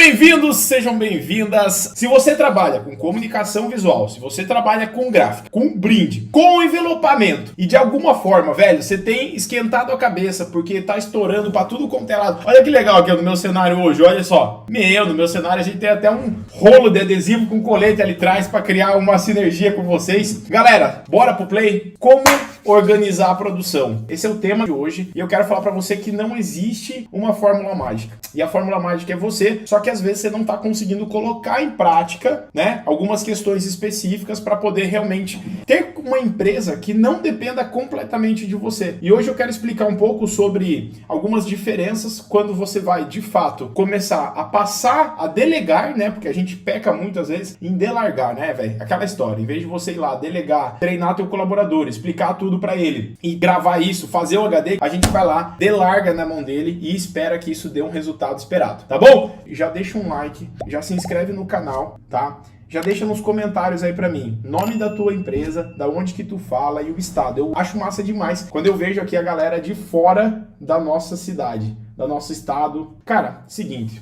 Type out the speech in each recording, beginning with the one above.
bem-vindos, sejam bem-vindas. Se você trabalha com comunicação visual, se você trabalha com gráfica, com brinde, com envelopamento e de alguma forma, velho, você tem esquentado a cabeça porque tá estourando pra tudo quanto é lado. Olha que legal aqui no meu cenário hoje, olha só. No meu cenário a gente tem até um rolo de adesivo com colete ali atrás pra criar uma sinergia com vocês. Galera, bora pro play? Como organizar a produção? Esse é o tema de hoje e eu quero falar pra você que não existe uma fórmula mágica. E a fórmula mágica é você, só que às vezes você não tá conseguindo colocar em prática, né, algumas questões específicas para poder realmente ter uma empresa que não dependa completamente de você. E hoje eu quero explicar um pouco sobre algumas diferenças quando você vai, de fato, começar a passar a delegar, né, porque a gente peca muitas vezes em delargar, né, velho? Aquela história, em vez de você ir lá, delegar, treinar teu colaborador, explicar tudo para ele e gravar isso, fazer o HD, a gente vai lá, delarga na mão dele e espera que isso dê um resultado esperado, tá bom? Já deixa um like, já se inscreve no canal, tá? Já deixa nos comentários aí pra mim, nome da tua empresa, da onde que tu fala e o estado. Eu acho massa demais quando eu vejo aqui a galera de fora da nossa cidade, do nosso estado. Cara, seguinte,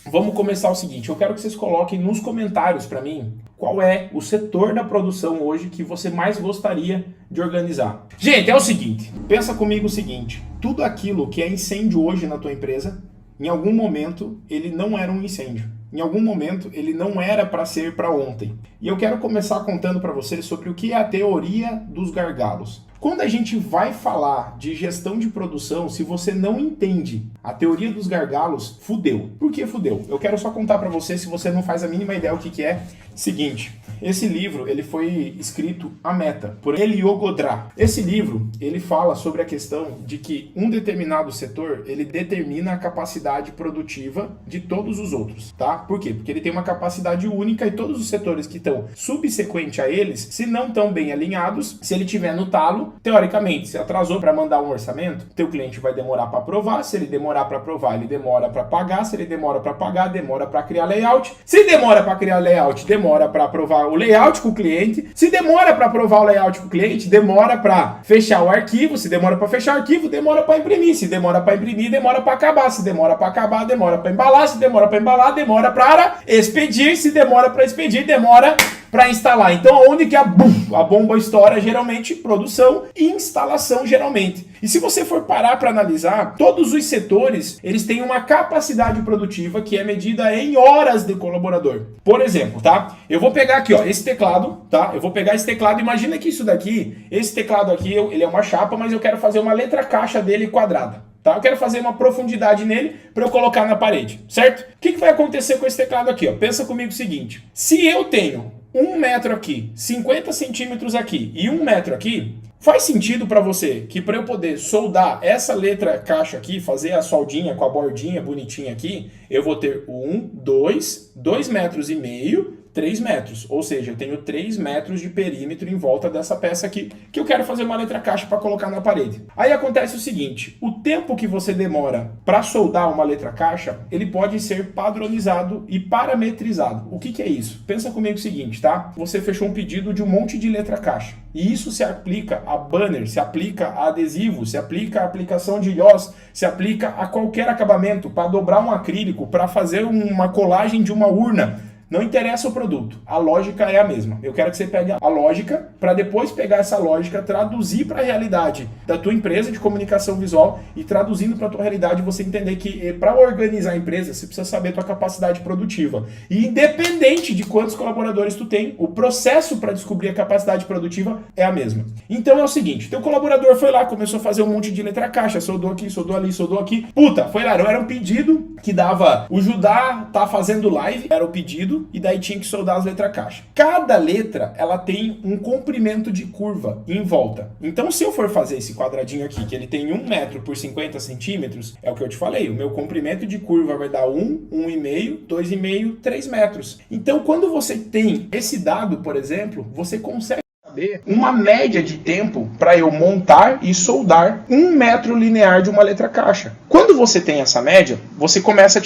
vamos começar o seguinte, eu quero que vocês coloquem nos comentários pra mim qual é o setor da produção hoje que você mais gostaria de organizar. Gente, é o seguinte, pensa comigo o seguinte, tudo aquilo que é incêndio hoje na tua empresa, em algum momento ele não era um incêndio. Em algum momento ele não era para ser para ontem. E eu quero começar contando para vocês sobre o que é a teoria dos gargalos. Quando a gente vai falar de gestão de produção, se você não entende a teoria dos gargalos, fudeu. Por que fudeu? Eu quero só contar para você, se você não faz a mínima ideia o que é. Seguinte, esse livro ele foi escrito à meta por Elio Godrat. Esse livro ele fala sobre a questão de que um determinado setor ele determina a capacidade produtiva de todos os outros, tá? Por quê? Porque ele tem uma capacidade única e todos os setores que estão subsequentes a eles, se não estão bem alinhados, se ele tiver no talo, teoricamente, se atrasou para mandar um orçamento, teu cliente vai demorar para aprovar, se ele demorar para aprovar, ele demora para pagar, se ele demora para pagar, demora para criar layout, se demora para criar layout, demora para aprovar o layout com o cliente, se demora para aprovar o layout com o cliente, demora para fechar o arquivo, se demora para fechar o arquivo, demora para imprimir, se demora para imprimir, demora para acabar, se demora para acabar, demora para embalar, se demora para embalar, demora para expedir, se demora para expedir, demora para instalar. Então, onde que a bomba estoura? Geralmente, produção e instalação, geralmente. E se você for parar para analisar, todos os setores, eles têm uma capacidade produtiva que é medida em horas de colaborador. Por exemplo, tá? Eu vou pegar aqui, ó, esse teclado, tá? Eu vou pegar esse teclado, imagina que isso daqui, esse teclado aqui, ele é uma chapa, mas eu quero fazer uma letra caixa dele quadrada. Tá? Eu quero fazer uma profundidade nele para eu colocar na parede, certo? O que vai acontecer com esse teclado aqui? Ó? Pensa comigo o seguinte, se eu tenho 1 metro aqui, 50 centímetros aqui e 1 metro aqui, faz sentido para você que para eu poder soldar essa letra caixa aqui, fazer a soldinha com a bordinha bonitinha aqui, eu vou ter 2 metros e meio, 3 metros, ou seja, eu tenho 3 metros de perímetro em volta dessa peça aqui, que eu quero fazer uma letra caixa para colocar na parede. Aí acontece o seguinte, o tempo que você demora para soldar uma letra caixa, ele pode ser padronizado e parametrizado. O que é isso? Pensa comigo o seguinte, tá? Você fechou um pedido de um monte de letra caixa, e isso se aplica a banner, se aplica a adesivo, se aplica a aplicação de IOS, se aplica a qualquer acabamento, para dobrar um acrílico, para fazer uma colagem de uma urna. Não interessa o produto, a lógica é a mesma. Eu quero que você pegue a lógica para depois pegar essa lógica, traduzir para a realidade da tua empresa de comunicação visual e traduzindo para a tua realidade você entender que para organizar a empresa você precisa saber a tua capacidade produtiva. E independente de quantos colaboradores tu tem, o processo para descobrir a capacidade produtiva é a mesma. Então é o seguinte, teu colaborador foi lá, começou a fazer um monte de letra caixa, soldou aqui, soldou ali, soldou aqui. Puta, foi lá, era um pedido que dava, o Judá tá fazendo live, era o pedido, e daí tinha que soldar as letras caixa. Cada letra, ela tem um comprimento de curva em volta. Então, se eu for fazer esse quadradinho aqui, que ele tem 1 metro por 50 centímetros, é o que eu te falei, o meu comprimento de curva vai dar 1,5, 2,5, 3 metros. Então, quando você tem esse dado, por exemplo, você consegue saber uma média de tempo para eu montar e soldar 1 metro linear de uma letra caixa. Quando você tem essa média, você começa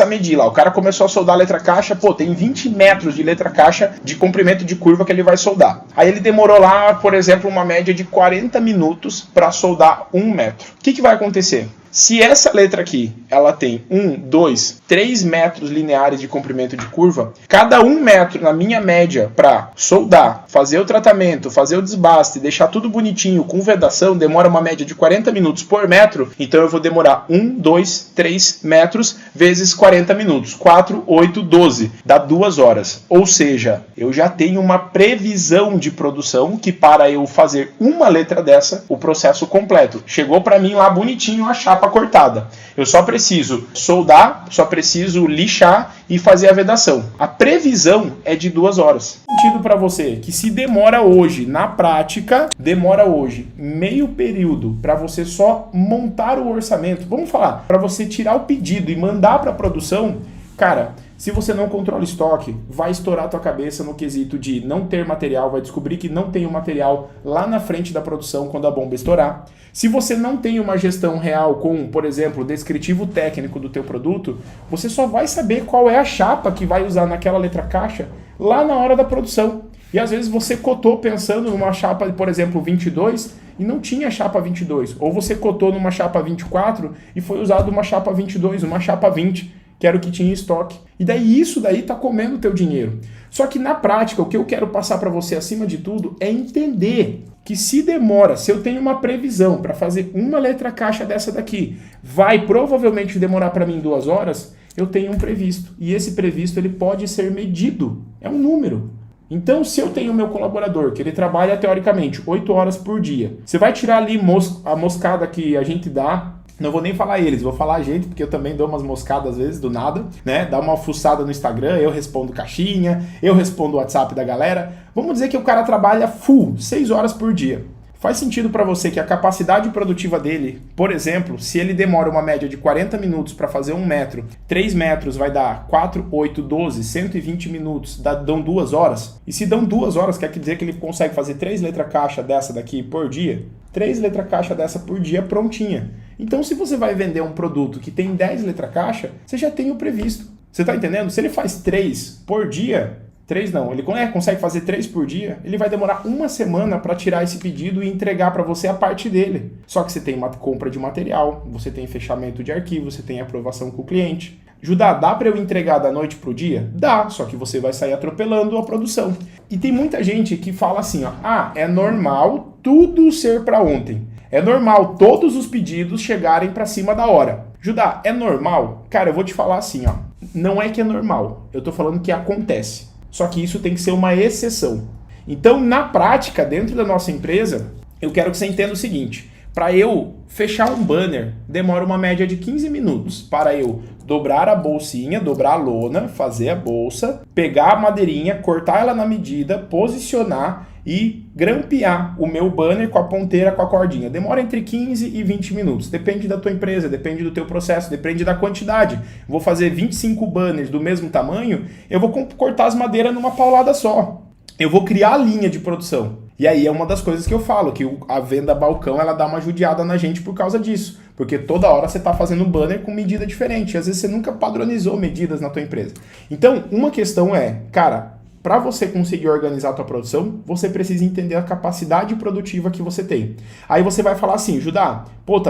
a medir lá. O cara começou a soldar a letra caixa, pô, tem 20 metros de letra caixa de comprimento de curva que ele vai soldar. Aí ele demorou lá, por exemplo, uma média de 40 minutos para soldar 1 metro. O que vai acontecer? Se essa letra aqui, ela tem 1, 2, 3 metros lineares de comprimento de curva, cada 1 metro na minha média para soldar, fazer o tratamento, fazer o desbaste, deixar tudo bonitinho com vedação, demora uma média de 40 minutos por metro, então eu vou demorar 1, 2, 3 metros vezes 40 minutos, 4, 8, 12, dá 2 horas. Ou seja, eu já tenho uma previsão de produção que para eu fazer uma letra dessa, o processo completo. Chegou para mim lá bonitinho a chapa cortada. Eu só preciso soldar, só preciso lixar e fazer a vedação. A previsão é de 2 horas. Sentido para você que se demora hoje, na prática, demora hoje meio período para você só montar o orçamento. Vamos falar, para você tirar o pedido e mandar para a produção, cara, se você não controla estoque, vai estourar a tua cabeça no quesito de não ter material, vai descobrir que não tem o material lá na frente da produção quando a bomba estourar. Se você não tem uma gestão real com, por exemplo, o descritivo técnico do teu produto, você só vai saber qual é a chapa que vai usar naquela letra caixa lá na hora da produção. E às vezes você cotou pensando numa chapa, por exemplo, 22 e não tinha chapa 22. Ou você cotou numa chapa 24 e foi usado uma chapa 22, uma chapa 20. Que era o que tinha em estoque. E daí isso daí tá comendo o teu dinheiro. Só que na prática, o que eu quero passar para você acima de tudo é entender que se demora, se eu tenho uma previsão para fazer uma letra caixa dessa daqui, vai provavelmente demorar para mim 2 horas, eu tenho um previsto. E esse previsto ele pode ser medido. É um número. Então, se eu tenho o meu colaborador, que ele trabalha teoricamente 8 horas por dia, você vai tirar ali a moscada que a gente dá. Não vou nem falar eles, vou falar a gente, porque eu também dou umas moscadas às vezes, do nada, né? Dá uma fuçada no Instagram, eu respondo caixinha, eu respondo o WhatsApp da galera. Vamos dizer que o cara trabalha full, 6 horas por dia. Faz sentido para você que a capacidade produtiva dele, por exemplo, se ele demora uma média de 40 minutos para fazer 1 metro, 3 metros vai dar 4, 8, 12, 120 minutos, dão 2 horas. E se dão 2 horas, quer dizer que ele consegue fazer 3 letras caixa dessa daqui por dia? 3 letras caixa dessa por dia prontinha. Então, se você vai vender um produto que tem 10 letras caixa, você já tem o previsto. Você está entendendo? Se ele faz 3 por dia, 3 não, ele consegue fazer 3 por dia, ele vai demorar 1 semana para tirar esse pedido e entregar para você a parte dele. Só que você tem uma compra de material, você tem fechamento de arquivo, você tem aprovação com o cliente. Judá, dá para eu entregar da noite pro dia? Dá, só que você vai sair atropelando a produção. E tem muita gente que fala assim, ó, é normal tudo ser para ontem. É normal todos os pedidos chegarem para cima da hora. Judá, é normal? Cara, eu vou te falar assim, ó, não é que é normal, eu tô falando que acontece. Só que isso tem que ser uma exceção. Então, na prática, dentro da nossa empresa, eu quero que você entenda o seguinte, para eu fechar um banner, demora uma média de 15 minutos para eu dobrar a bolsinha, dobrar a lona, fazer a bolsa, pegar a madeirinha, cortar ela na medida, posicionar e grampear o meu banner com a ponteira, com a cordinha. Demora entre 15 e 20 minutos. Depende da tua empresa, depende do teu processo, depende da quantidade. Vou fazer 25 banners do mesmo tamanho, eu vou cortar as madeiras numa paulada só. Eu vou criar a linha de produção. E aí é uma das coisas que eu falo, que a venda balcão, ela dá uma judiada na gente por causa disso. Porque toda hora você está fazendo um banner com medida diferente. Às vezes você nunca padronizou medidas na tua empresa. Então, uma questão é, cara, para você conseguir organizar a tua produção, você precisa entender a capacidade produtiva que você tem. Aí você vai falar assim, Judá,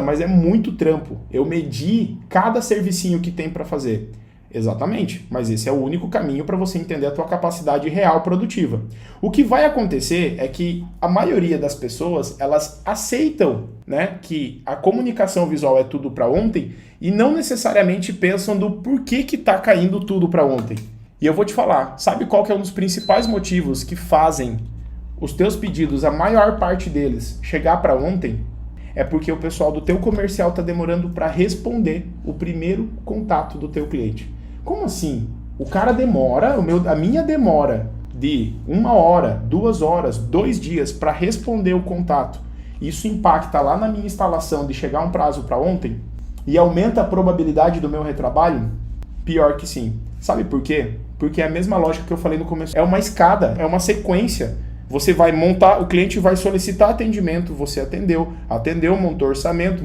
mas é muito trampo. Eu medi cada servicinho que tem para fazer. Exatamente, mas esse é o único caminho para você entender a tua capacidade real produtiva. O que vai acontecer é que a maioria das pessoas, elas aceitam, né, que a comunicação visual é tudo para ontem e não necessariamente pensam do porquê que está caindo tudo para ontem. E eu vou te falar, sabe qual que é um dos principais motivos que fazem os teus pedidos, a maior parte deles, chegar para ontem? É porque o pessoal do teu comercial está demorando para responder o primeiro contato do teu cliente. Como assim? O cara demora, a minha demora de 1 hora, 2 horas, 2 dias para responder o contato. Isso impacta lá na minha instalação de chegar um prazo para ontem e aumenta a probabilidade do meu retrabalho? Pior que sim. Sabe por quê? Porque é a mesma lógica que eu falei no começo. É uma escada, é uma sequência. Você vai montar, o cliente vai solicitar atendimento, você atendeu, montou orçamento,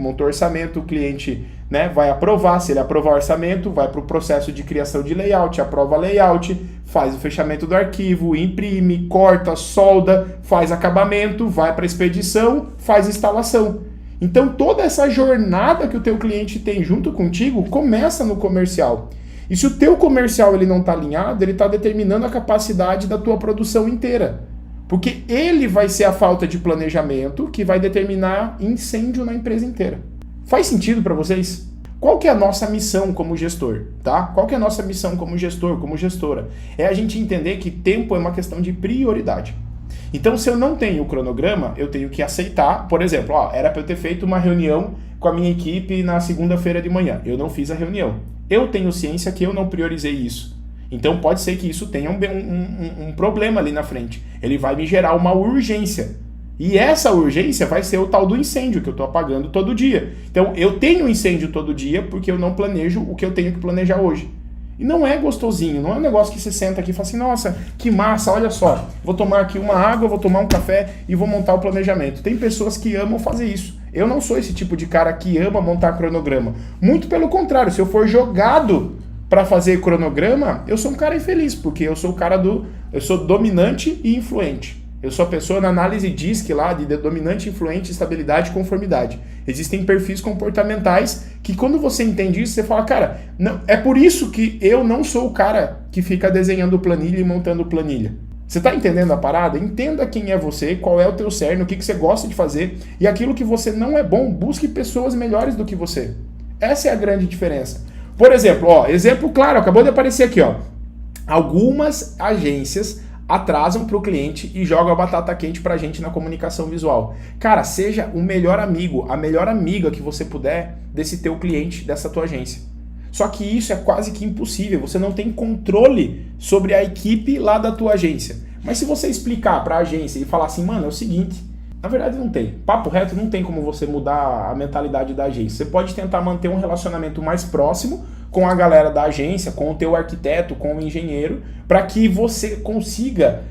o cliente, né, vai aprovar, se ele aprovar o orçamento, vai para o processo de criação de layout, aprova layout, faz o fechamento do arquivo, imprime, corta, solda, faz acabamento, vai para a expedição, faz instalação. Então toda essa jornada que o teu cliente tem junto contigo começa no comercial. E se o teu comercial ele não está alinhado, ele está determinando a capacidade da tua produção inteira. Porque ele vai ser a falta de planejamento que vai determinar incêndio na empresa inteira. Faz sentido para vocês? Qual que é a nossa missão como gestor, tá? Qual que é a nossa missão como gestor, como gestora? É a gente entender que tempo é uma questão de prioridade. Então, se eu não tenho o cronograma, eu tenho que aceitar, por exemplo, era para eu ter feito uma reunião com a minha equipe na segunda-feira de manhã. Eu não fiz a reunião. Eu tenho ciência que eu não priorizei isso. Então, pode ser que isso tenha um problema ali na frente. Ele vai me gerar uma urgência. E essa urgência vai ser o tal do incêndio que eu estou apagando todo dia. Então, eu tenho incêndio todo dia porque eu não planejo o que eu tenho que planejar hoje. E não é gostosinho, não é um negócio que você senta aqui e fala assim, nossa, que massa, olha só, vou tomar aqui uma água, vou tomar um café e vou montar o planejamento. Tem pessoas que amam fazer isso. Eu não sou esse tipo de cara que ama montar cronograma. Muito pelo contrário, se eu for jogado para fazer cronograma, eu sou um cara infeliz, porque eu sou o cara eu sou dominante e influente. Eu sou a pessoa na análise DISC lá de dominante, influente, estabilidade e conformidade. Existem perfis comportamentais que quando você entende isso, você fala, cara, não, é por isso que eu não sou o cara que fica desenhando planilha e montando planilha. Você está entendendo a parada? Entenda quem é você, qual é o teu cerne, o que você gosta de fazer e aquilo que você não é bom, busque pessoas melhores do que você. Essa é a grande diferença. Por exemplo, exemplo claro, acabou de aparecer aqui, algumas agências atrasam para o cliente e jogam a batata quente para a gente na comunicação visual. Cara, seja o melhor amigo, a melhor amiga que você puder desse teu cliente, dessa tua agência. Só que isso é quase que impossível, você não tem controle sobre a equipe lá da tua agência. Mas se você explicar para a agência e falar assim, mano, é o seguinte, na verdade não tem. Papo reto, não tem como você mudar a mentalidade da agência. Você pode tentar manter um relacionamento mais próximo com a galera da agência, com o teu arquiteto, com o engenheiro, para que você consiga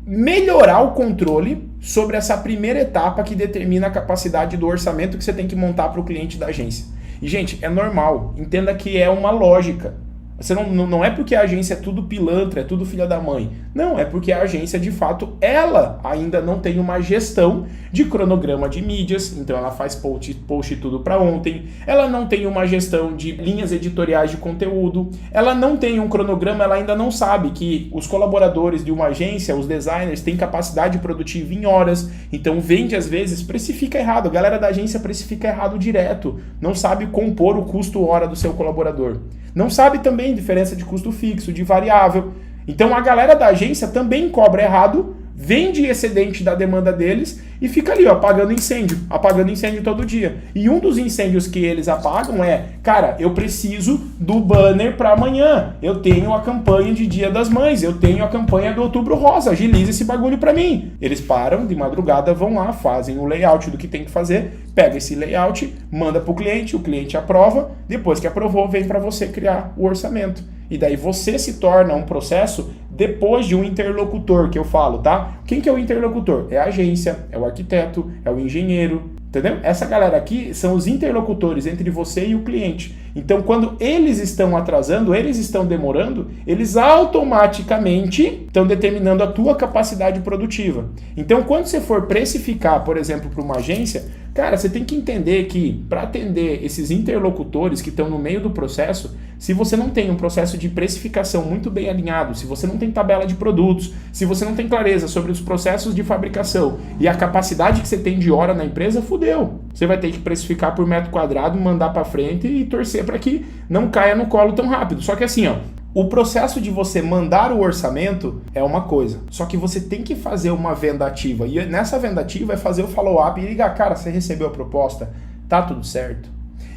melhorar o controle sobre essa primeira etapa que determina a capacidade do orçamento que você tem que montar para o cliente da agência. E, gente, é normal. Entenda que é uma lógica. Você não é porque a agência é tudo pilantra, é tudo filha da mãe. Não, é porque a agência, de fato, ela ainda não tem uma gestão de cronograma de mídias, então ela faz post tudo para ontem, ela não tem uma gestão de linhas editoriais de conteúdo, ela não tem um cronograma, ela ainda não sabe que os colaboradores de uma agência, os designers, têm capacidade produtiva em horas, então vende às vezes, precifica errado, a galera da agência precifica errado direto, não sabe compor o custo hora do seu colaborador. Não sabe também diferença de custo fixo, de variável. Então a galera da agência também cobra errado, vende excedente da demanda deles e fica ali, apagando incêndio todo dia. E um dos incêndios que eles apagam é, cara, eu preciso do banner para amanhã, eu tenho a campanha de Dia das Mães, eu tenho a campanha do Outubro Rosa, agiliza esse bagulho para mim. Eles param de madrugada, vão lá, fazem o layout do que tem que fazer, pega esse layout, manda pro cliente, o cliente aprova, depois que aprovou, vem para você criar o orçamento. E daí você se torna um processo depois de um interlocutor, que eu falo, tá? Quem que é o interlocutor? É a agência, é o arquiteto, é o engenheiro, entendeu? Essa galera aqui são os interlocutores entre você e o cliente. Então, quando eles estão atrasando, eles estão demorando, eles automaticamente estão determinando a tua capacidade produtiva. Então, quando você for precificar, por exemplo, para uma agência, cara, você tem que entender que para atender esses interlocutores que estão no meio do processo, se você não tem um processo de precificação muito bem alinhado, se você não tem tabela de produtos, se você não tem clareza sobre os processos de fabricação e a capacidade que você tem de hora na empresa, fudeu. Você vai ter que precificar por metro quadrado, mandar para frente e torcer para que não caia no colo tão rápido. Só que assim, o processo de você mandar o orçamento é uma coisa, só que você tem que fazer uma venda ativa. E nessa venda ativa é fazer o follow-up e ligar, cara, você recebeu a proposta? Tá tudo certo?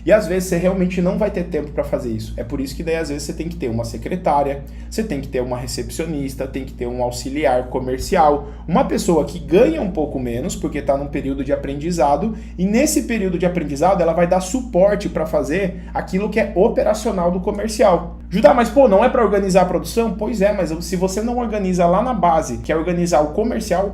E às vezes você realmente não vai ter tempo para fazer isso. É por isso que daí às vezes você tem que ter uma secretária, você tem que ter uma recepcionista, tem que ter um auxiliar comercial, uma pessoa que ganha um pouco menos porque está num período de aprendizado e nesse período de aprendizado ela vai dar suporte para fazer aquilo que é operacional do comercial. Judá, mas pô, não é para organizar a produção? Pois é, mas se você não organiza lá na base, que é organizar o comercial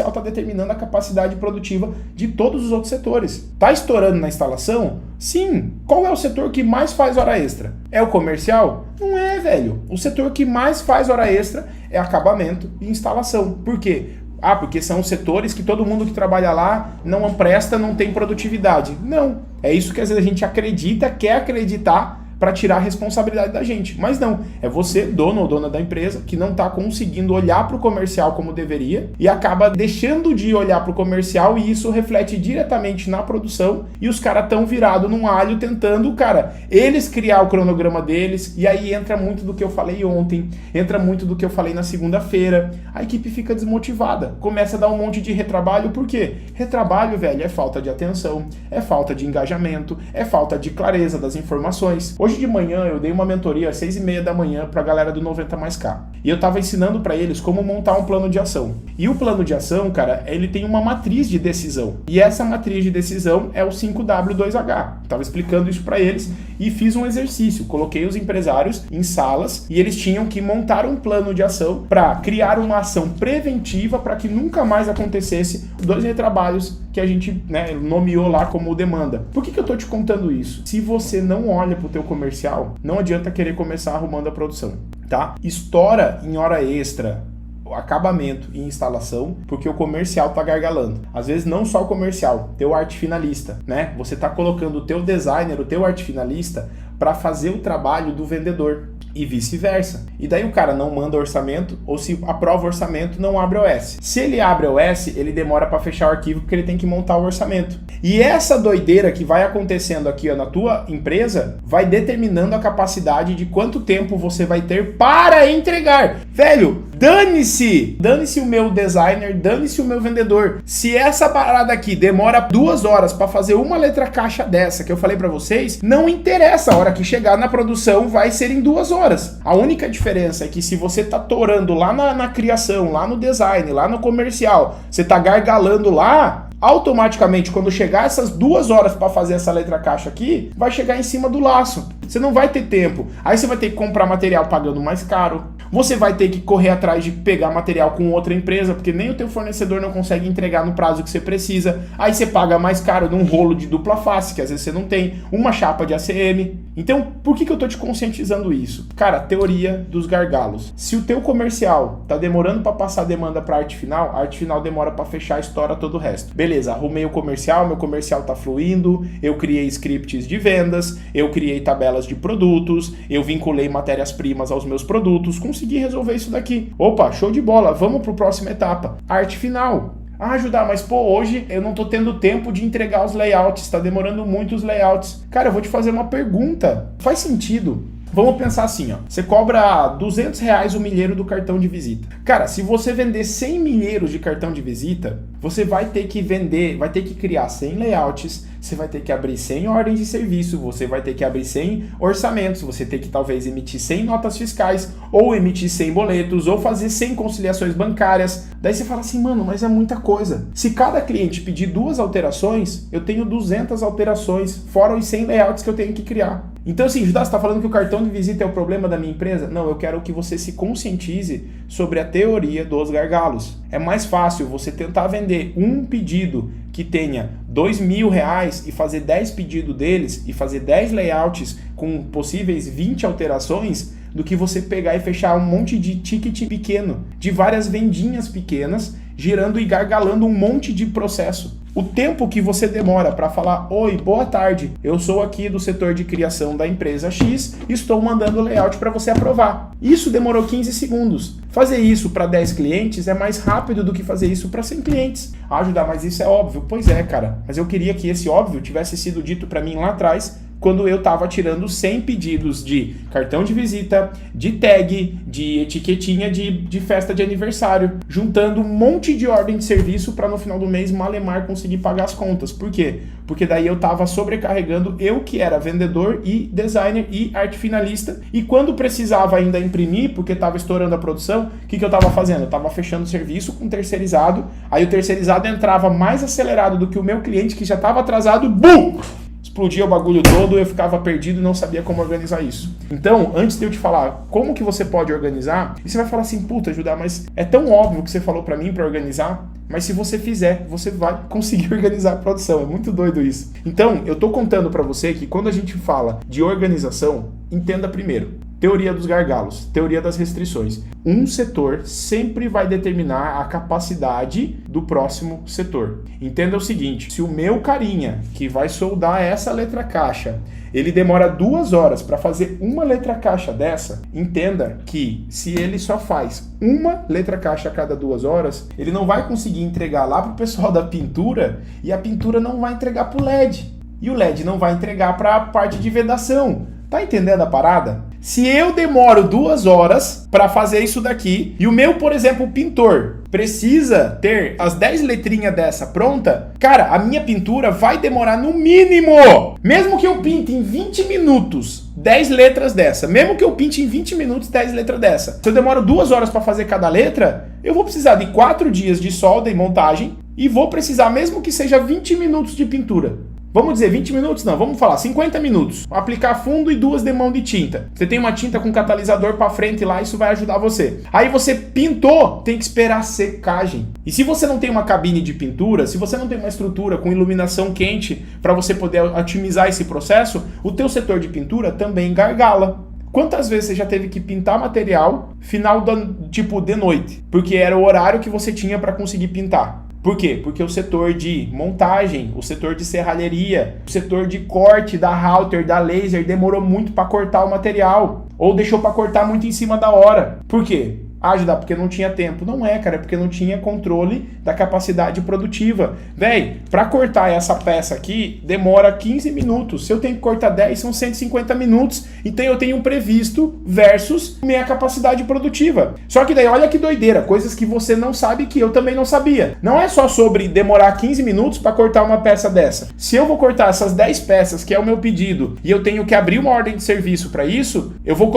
está determinando a capacidade produtiva de todos os outros setores. Tá estourando na instalação? Sim. Qual é o setor que mais faz hora extra? É o comercial? Não é, velho. O setor que mais faz hora extra é acabamento e instalação. Por quê? Ah, porque são setores que todo mundo que trabalha lá não presta, não tem produtividade. Não, é isso que às vezes a gente acredita, quer acreditar, para tirar a responsabilidade da gente. Mas não, é você, dono ou dona da empresa, que não está conseguindo olhar para o comercial como deveria e acaba deixando de olhar para o comercial, e isso reflete diretamente na produção, e os caras estão virados num alho tentando, cara, eles criar o cronograma deles, e aí entra muito do que eu falei ontem, entra muito do que eu falei na segunda-feira, a equipe fica desmotivada, começa a dar um monte de retrabalho. Por quê? Retrabalho, velho, é falta de atenção, é falta de engajamento, é falta de clareza das informações. Hoje de manhã eu dei uma mentoria às 6h30 da manhã para a galera do 90 mais K. E eu tava ensinando para eles como montar um plano de ação. E o plano de ação, cara, ele tem uma matriz de decisão. E essa matriz de decisão é o 5W2H. Tava explicando isso para eles e fiz um exercício. Coloquei os empresários em salas e eles tinham que montar um plano de ação para criar uma ação preventiva para que nunca mais acontecesse 2 retrabalhos que a gente, né, nomeou lá como demanda. Por que eu tô te contando isso? Se você não olha pro teu comercial, não adianta querer começar arrumando a produção, tá? Estoura em hora extra, acabamento e instalação, porque o comercial tá gargalando. Às vezes não só o comercial, teu arte finalista, né? Você tá colocando o teu designer, o teu arte finalista para fazer o trabalho do vendedor. E vice-versa. E daí o cara não manda orçamento, ou se aprova o orçamento, não abre OS. Se ele abre OS, ele demora para fechar o arquivo porque ele tem que montar o orçamento. E essa doideira que vai acontecendo aqui, ó, na tua empresa, vai determinando a capacidade de quanto tempo você vai ter para entregar. Velho, dane-se o meu designer, dane-se o meu vendedor. Se essa parada aqui demora 2 horas para fazer uma letra caixa dessa que eu falei para vocês, não interessa, a hora que chegar na produção vai ser em 2 horas. A única diferença é que se você tá torando lá na criação, lá no design, lá no comercial, você tá gargalando lá, automaticamente quando chegar essas 2 horas para fazer essa letra caixa aqui, vai chegar em cima do laço. Você não vai ter tempo. Aí você vai ter que comprar material pagando mais caro. Você vai ter que correr atrás de pegar material com outra empresa, porque nem o teu fornecedor não consegue entregar no prazo que você precisa. Aí você paga mais caro num rolo de dupla face, que às vezes você não tem, uma chapa de ACM. Então, por que eu tô te conscientizando isso? Cara, teoria dos gargalos. Se o teu comercial tá demorando para passar a demanda para arte final, a arte final demora para fechar, estoura todo o resto. Beleza, arrumei o comercial, meu comercial tá fluindo, eu criei scripts de vendas, eu criei tabelas de produtos, eu vinculei matérias-primas aos meus produtos, consegui resolver isso daqui. Opa, show de bola, vamos para a próxima etapa. Arte final. Ah, ajudar, mas pô, hoje eu não tô tendo tempo de entregar os layouts, tá demorando muito os layouts. Cara, eu vou te fazer uma pergunta. Faz sentido? Vamos pensar assim, ó. Você cobra R$200 o milheiro do cartão de visita. Cara, se você vender 100 milheiros de cartão de visita, você vai ter que vender, vai ter que criar 100 layouts, você vai ter que abrir 100 ordens de serviço, você vai ter que abrir 100 orçamentos, você tem que talvez emitir 100 notas fiscais, ou emitir 100 boletos, ou fazer 100 conciliações bancárias. Daí você fala assim, mano, mas é muita coisa. Se cada cliente pedir 2 alterações, eu tenho 200 alterações, fora os 100 layouts que eu tenho que criar. Então assim, Judá, você está falando que o cartão de visita é o problema da minha empresa? Não, eu quero que você se conscientize sobre a teoria dos gargalos. É mais fácil você tentar vender um pedido que tenha R$2.000 e fazer 10 pedidos deles e fazer 10 layouts com possíveis 20 alterações do que você pegar e fechar um monte de ticket pequeno, de várias vendinhas pequenas, girando e gargalando um monte de processo. O tempo que você demora para falar, oi, boa tarde, eu sou aqui do setor de criação da empresa X, estou mandando o layout para você aprovar. Isso demorou 15 segundos. Fazer isso para 10 clientes é mais rápido do que fazer isso para 100 clientes. Ah, Judá, mas isso é óbvio. Pois é, cara, mas eu queria que esse óbvio tivesse sido dito para mim lá atrás, quando eu estava tirando 100 pedidos de cartão de visita, de tag, de etiquetinha de festa de aniversário, juntando um monte de ordem de serviço para no final do mês malemar conseguir pagar as contas. Por quê? Porque daí eu estava sobrecarregando, eu que era vendedor e designer e arte finalista, e quando precisava ainda imprimir, porque estava estourando a produção, o que eu estava fazendo? Eu estava fechando o serviço com terceirizado, aí o terceirizado entrava mais acelerado do que o meu cliente que já estava atrasado, BUM! Explodia o bagulho todo, eu ficava perdido e não sabia como organizar isso. Então, antes de eu te falar como que você pode organizar, e você vai falar assim, puta, Judá, mas é tão óbvio que você falou pra mim pra organizar, mas se você fizer, você vai conseguir organizar a produção. É muito doido isso. Então, eu tô contando pra você que quando a gente fala de organização, entenda primeiro. Teoria dos gargalos, teoria das restrições. Um setor sempre vai determinar a capacidade do próximo setor. Entenda o seguinte, se o meu carinha que vai soldar essa letra caixa, ele demora 2 horas para fazer uma letra caixa dessa, entenda que se ele só faz uma letra caixa a cada 2 horas, ele não vai conseguir entregar lá pro pessoal da pintura e a pintura não vai entregar pro LED. E o LED não vai entregar para a parte de vedação. Tá entendendo a parada? Se eu demoro 2 horas para fazer isso daqui e o meu, por exemplo, pintor precisa ter as 10 letrinhas dessa pronta, cara, a minha pintura vai demorar no mínimo, mesmo que eu pinte em 20 minutos 10 letras dessa, mesmo que eu pinte em 20 minutos 10 letras dessa, se eu demoro 2 horas para fazer cada letra, eu vou precisar de 4 dias de solda e montagem e vou precisar, mesmo que seja 20 minutos de pintura. Vamos dizer 20 minutos? Não, vamos falar 50 minutos. Aplicar fundo e 2 demãos de tinta. Você tem uma tinta com catalisador para frente lá, isso vai ajudar você. Aí você pintou, tem que esperar a secagem. E se você não tem uma cabine de pintura, se você não tem uma estrutura com iluminação quente para você poder otimizar esse processo, o teu setor de pintura também gargala. Quantas vezes você já teve que pintar material final de noite? Porque era o horário que você tinha para conseguir pintar. Por quê? Porque o setor de montagem, o setor de serralheria, o setor de corte da router, da laser, demorou muito para cortar o material. Ou deixou para cortar muito em cima da hora. Por quê? Judá, porque não tinha tempo. Não é, cara, é porque não tinha controle da capacidade produtiva. Véi, para cortar essa peça aqui, demora 15 minutos. Se eu tenho que cortar 10, são 150 minutos. Então eu tenho um previsto versus minha capacidade produtiva. Só que daí, olha que doideira, coisas que você não sabe que eu também não sabia. Não é só sobre demorar 15 minutos para cortar uma peça dessa. Se eu vou cortar essas 10 peças, que é o meu pedido, e eu tenho que abrir uma ordem de serviço para isso, eu vou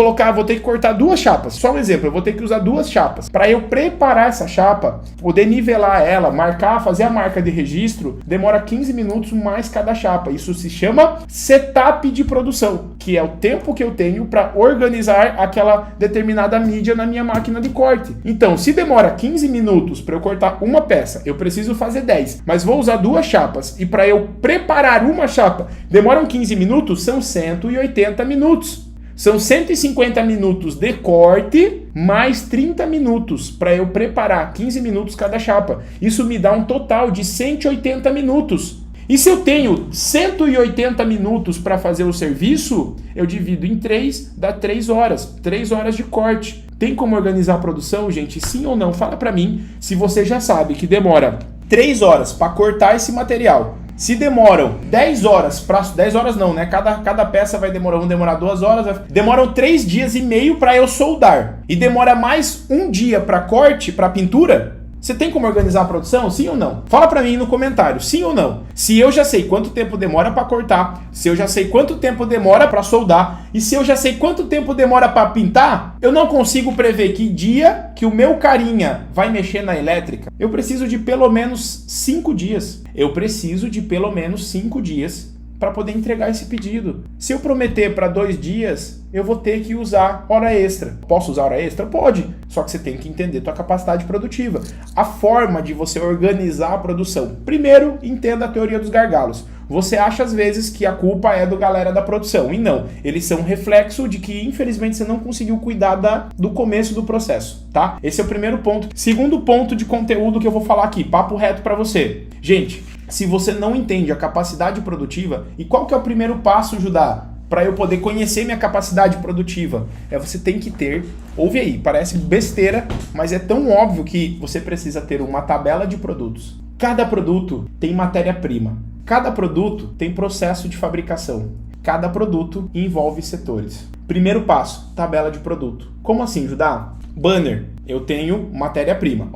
ter que cortar 2 chapas. Só um exemplo, eu vou ter que usar 2 chapas. Para eu preparar essa chapa, poder nivelar ela, marcar, fazer a marca de registro, demora 15 minutos mais cada chapa. Isso se chama setup de produção, que é o tempo que eu tenho para organizar aquela determinada mídia na minha máquina de corte. Então, se demora 15 minutos para eu cortar uma peça, eu preciso fazer 10, mas vou usar 2 chapas e para eu preparar uma chapa, demoram 15 minutos, são 180 minutos. São 150 minutos de corte, mais 30 minutos para eu preparar 15 minutos cada chapa. Isso me dá um total de 180 minutos. E se eu tenho 180 minutos para fazer o serviço, eu divido em 3, dá 3 horas. 3 horas de corte. Tem como organizar a produção, gente? Sim ou não? Fala para mim se você já sabe que demora 3 horas para cortar esse material. Se demoram 10 horas, 10 horas não, né? Cada peça vão demorar 2 horas, demoram 3 dias e meio para eu soldar. E demora mais 1 dia para corte, para pintura. Você tem como organizar a produção? Sim ou não? Fala pra mim no comentário, sim ou não? Se eu já sei quanto tempo demora para cortar, se eu já sei quanto tempo demora para soldar e se eu já sei quanto tempo demora para pintar, eu não consigo prever que dia que o meu carinha vai mexer na elétrica. Eu preciso de pelo menos 5 dias. Eu preciso de pelo menos 5 dias para poder entregar esse pedido. Se eu prometer para 2 dias, eu vou ter que usar hora extra. Posso usar hora extra? Pode. Só que você tem que entender tua capacidade produtiva. A forma de você organizar a produção. Primeiro, entenda a teoria dos gargalos. Você acha às vezes que a culpa é do galera da produção. E não. Eles são um reflexo de que, infelizmente, você não conseguiu cuidar do começo do processo, tá? Esse é o primeiro ponto. Segundo ponto de conteúdo que eu vou falar aqui. Papo reto para você. Gente, se você não entende a capacidade produtiva, e qual que é o primeiro passo, Judá, para eu poder conhecer minha capacidade produtiva? Você tem que ter, ouve aí, parece besteira, mas é tão óbvio que você precisa ter uma tabela de produtos. Cada produto tem matéria-prima, cada produto tem processo de fabricação, cada produto envolve setores. Primeiro passo, tabela de produto. Como assim, Judá? Banner, eu tenho matéria-prima,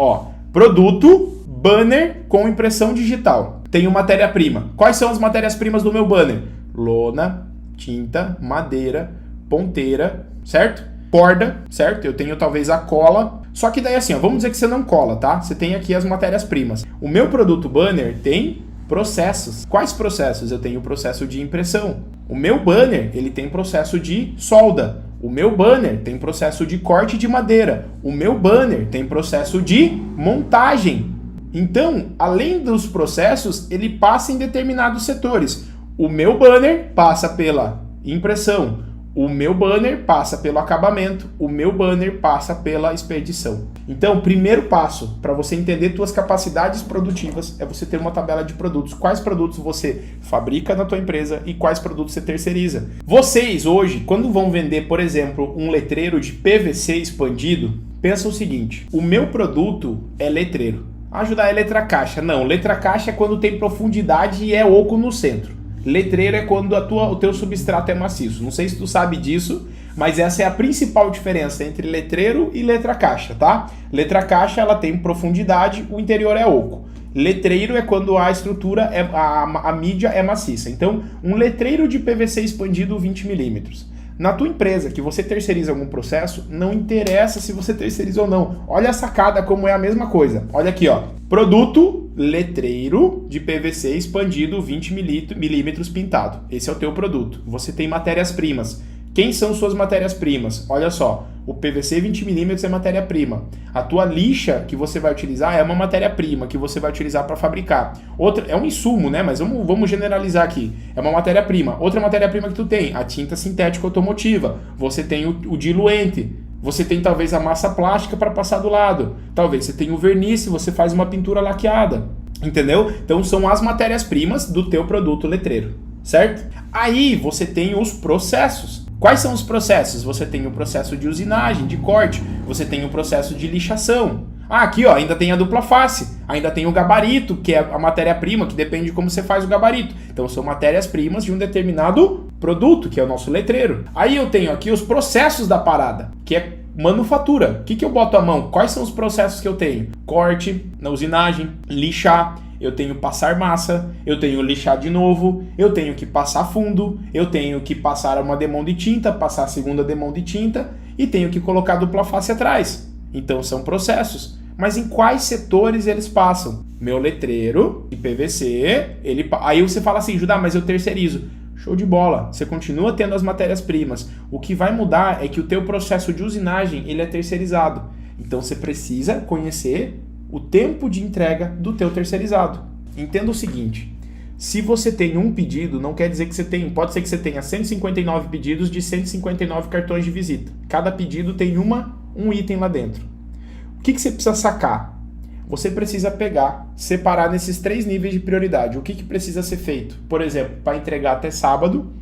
produto, banner com impressão digital. Tenho matéria-prima. Quais são as matérias-primas do meu banner? Lona, tinta, madeira, ponteira, certo? Corda, certo? Eu tenho talvez a cola. Só que daí assim, vamos dizer que você não cola, tá? Você tem aqui as matérias-primas. O meu produto banner tem processos. Quais processos? Eu tenho o processo de impressão. O meu banner, ele tem processo de solda. O meu banner tem processo de corte de madeira. O meu banner tem processo de montagem. Então, além dos processos, ele passa em determinados setores. O meu banner passa pela impressão. O meu banner passa pelo acabamento, o meu banner passa pela expedição. Então, o primeiro passo para você entender suas capacidades produtivas é você ter uma tabela de produtos. Quais produtos você fabrica na tua empresa e quais produtos você terceiriza. Vocês hoje, quando vão vender, por exemplo, um letreiro de PVC expandido, pensa o seguinte: o meu produto é letreiro. Ajudar é letra caixa. Não, letra caixa é quando tem profundidade e é oco no centro. Letreiro é quando o teu substrato é maciço. Não sei se tu sabe disso, mas essa é a principal diferença entre letreiro e letra caixa, tá? Letra caixa, ela tem profundidade, o interior é oco. Letreiro é quando a estrutura, a mídia é maciça. Então, um letreiro de PVC expandido 20 milímetros. Na tua empresa, que você terceiriza algum processo, não interessa se você terceiriza ou não. Olha a sacada como é a mesma coisa. Olha aqui, ó. Produto, letreiro de PVC expandido 20 milímetros pintado. Esse é o teu produto. Você tem matérias-primas. Quem são suas matérias-primas? Olha só, o PVC 20 milímetros é matéria-prima. A tua lixa que você vai utilizar é uma matéria-prima que você vai utilizar para fabricar. Outra é um insumo, né? Mas vamos generalizar aqui. É uma matéria-prima. Outra matéria-prima que tu tem, a tinta sintética automotiva. Você tem o diluente. Você tem talvez a massa plástica para passar do lado. Talvez você tenha o verniz se você faz uma pintura laqueada. Entendeu? Então são as matérias-primas do teu produto letreiro, certo? Aí você tem os processos. Quais são os processos? Você tem o processo de usinagem, de corte, você tem o processo de lixação. Ah, aqui ó, ainda tem a dupla face, ainda tem o gabarito, que é a matéria-prima, que depende de como você faz o gabarito. Então são matérias-primas de um determinado produto, que é o nosso letreiro. Aí eu tenho aqui os processos da parada, que é manufatura. O que eu boto à mão? Quais são os processos que eu tenho? Corte, na usinagem, lixar. Eu tenho passar massa, eu tenho lixar de novo, eu tenho que passar fundo, eu tenho que passar uma demão de tinta, passar a segunda demão de tinta e tenho que colocar dupla face atrás. Então são processos. Mas em quais setores eles passam? Meu letreiro de PVC, aí você fala assim, Judá, mas eu terceirizo. Show de bola, você continua tendo as matérias-primas. O que vai mudar é que o teu processo de usinagem ele é terceirizado. Então você precisa conhecer o tempo de entrega do teu terceirizado. Entenda o seguinte, se você tem um pedido, não quer dizer que você tem, pode ser que você tenha 159 pedidos de 159 cartões de visita. Cada pedido tem um item lá dentro. O que você precisa sacar? Você precisa pegar, separar nesses 3 níveis de prioridade. O que precisa ser feito? Por exemplo, para entregar até sábado,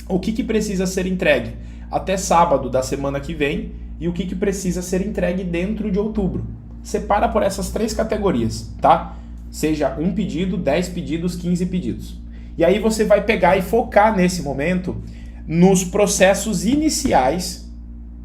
o que precisa ser entregue até sábado da semana que vem e o que precisa ser entregue dentro de outubro. Separa por essas 3 categorias, tá? Seja um pedido, 10 pedidos, 15 pedidos. E aí você vai pegar e focar nesse momento nos processos iniciais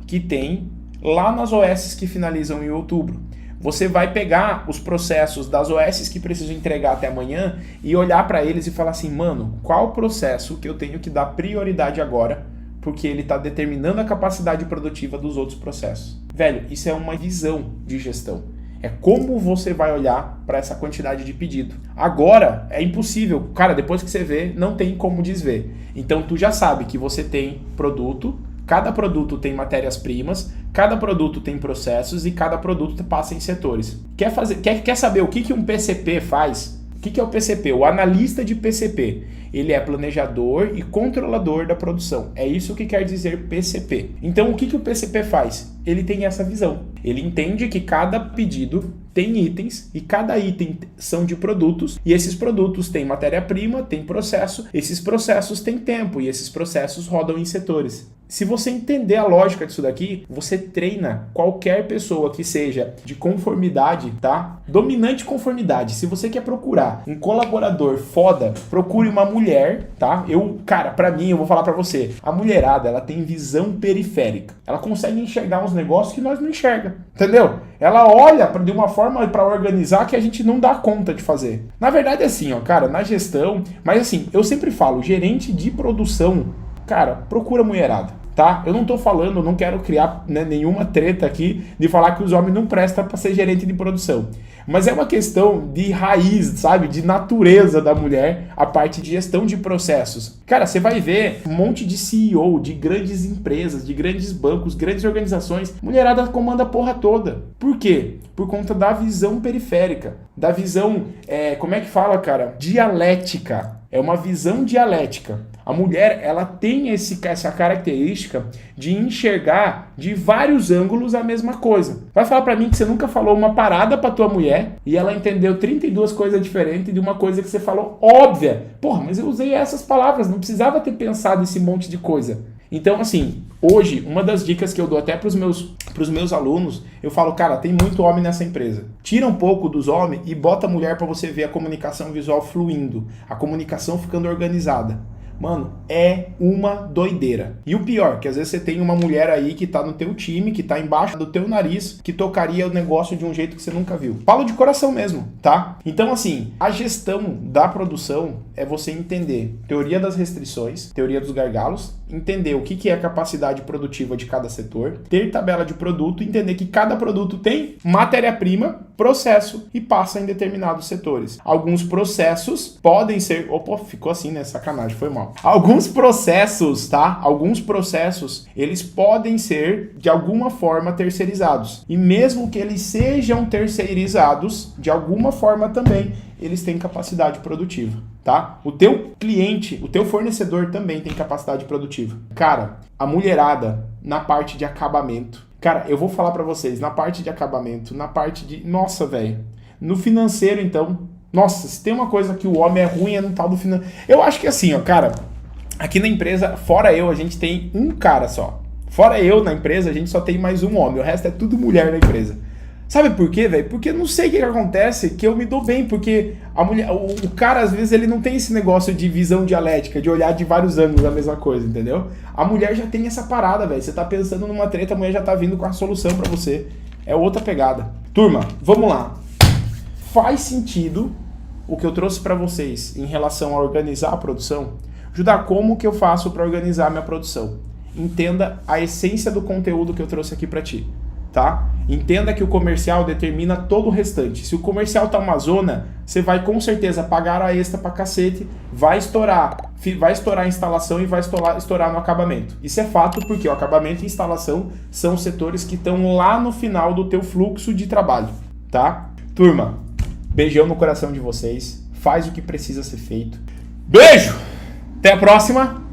que tem lá nas OS que finalizam em outubro. Você vai pegar os processos das OS que precisam entregar até amanhã e olhar para eles e falar assim, mano, qual processo que eu tenho que dar prioridade agora, porque ele está determinando a capacidade produtiva dos outros processos. Velho, isso é uma visão de gestão. É como você vai olhar para essa quantidade de pedido. Agora, é impossível. Cara, depois que você vê, não tem como desver. Então, tu já sabe que você tem produto, cada produto tem matérias-primas, cada produto tem processos e cada produto passa em setores. Quer saber o que um PCP faz? O que é o PCP? O analista de PCP. Ele é planejador e controlador da produção. É isso que quer dizer PCP. Então, o que o PCP faz? Ele tem essa visão. Ele entende que cada pedido tem itens e cada item são de produtos e esses produtos têm matéria-prima, têm processo, esses processos têm tempo e esses processos rodam em setores. Se você entender a lógica disso daqui, você treina qualquer pessoa que seja de conformidade, tá? Dominante conformidade. Se você quer procurar um colaborador foda, procure uma mulher, tá? Pra mim, eu vou falar pra você, a mulherada, ela tem visão periférica. Ela consegue enxergar uns negócios que nós não enxerga, entendeu? Ela olha de uma forma para organizar que a gente não dá conta de fazer. Na verdade é assim, ó, cara, na gestão, mas assim, eu sempre falo, gerente de produção, cara, procura mulherada. Tá? Eu não tô falando, não quero criar, né, nenhuma treta aqui de falar que os homens não prestam para ser gerente de produção. Mas é uma questão de raiz, sabe? De natureza da mulher, a parte de gestão de processos. Cara, você vai ver um monte de CEO de grandes empresas, de grandes bancos, grandes organizações. Mulherada comanda a porra toda. Por quê? Por conta da visão periférica. Da visão, como é que fala, cara? Dialética. É uma visão dialética. A mulher, ela tem essa característica de enxergar de vários ângulos a mesma coisa. Vai falar pra mim que você nunca falou uma parada pra tua mulher e ela entendeu 32 coisas diferentes de uma coisa que você falou óbvia. Porra, mas eu usei essas palavras, não precisava ter pensado esse monte de coisa. Então, assim, hoje, uma das dicas que eu dou até pros meus alunos, eu falo, cara, tem muito homem nessa empresa. Tira um pouco dos homens e bota a mulher pra você ver a comunicação visual fluindo, a comunicação ficando organizada. Mano, é uma doideira. E o pior, que às vezes você tem uma mulher aí que tá no teu time, que tá embaixo do teu nariz, que tocaria o negócio de um jeito que você nunca viu. Falo de coração mesmo, tá? Então, assim, a gestão da produção é você entender teoria das restrições, teoria dos gargalos, entender o que é a capacidade produtiva de cada setor, ter tabela de produto, entender que cada produto tem matéria-prima, processo e passa em determinados setores. Alguns processos podem ser... Opa, ficou assim, né? Sacanagem, foi mal. Alguns processos, tá? Alguns processos, eles podem ser, de alguma forma, terceirizados. E mesmo que eles sejam terceirizados, de alguma forma também, eles têm capacidade produtiva, tá? O teu cliente, o teu fornecedor também tem capacidade produtiva. Cara, a mulherada, na parte de acabamento, cara, eu vou falar pra vocês, na parte de acabamento, na parte de... Nossa, velho. No financeiro, então... Nossa, se tem uma coisa que o homem é ruim é no tal do financeiro. Eu acho que assim, ó, cara, aqui na empresa, fora eu, a gente tem um cara só. Fora eu na empresa, a gente só tem mais um homem. O resto é tudo mulher na empresa. Sabe por quê, velho? Porque eu não sei o que acontece, que eu me dou bem, porque a mulher, o cara, às vezes, ele não tem esse negócio de visão dialética, de olhar de vários ângulos a mesma coisa, entendeu? A mulher já tem essa parada, velho. Você tá pensando numa treta, a mulher já tá vindo com a solução pra você. É outra pegada. Turma, vamos lá. Faz sentido o que eu trouxe pra vocês em relação a organizar a produção? Judá, como que eu faço pra organizar a minha produção? Entenda a essência do conteúdo que eu trouxe aqui pra ti. Tá? Entenda que o comercial determina todo o restante. Se o comercial tá uma zona, você vai com certeza pagar a extra pra cacete, vai estourar a instalação e vai estourar no acabamento. Isso é fato porque o acabamento e instalação são setores que estão lá no final do teu fluxo de trabalho, tá? Turma, beijão no coração de vocês, faz o que precisa ser feito. Beijo! Até a próxima!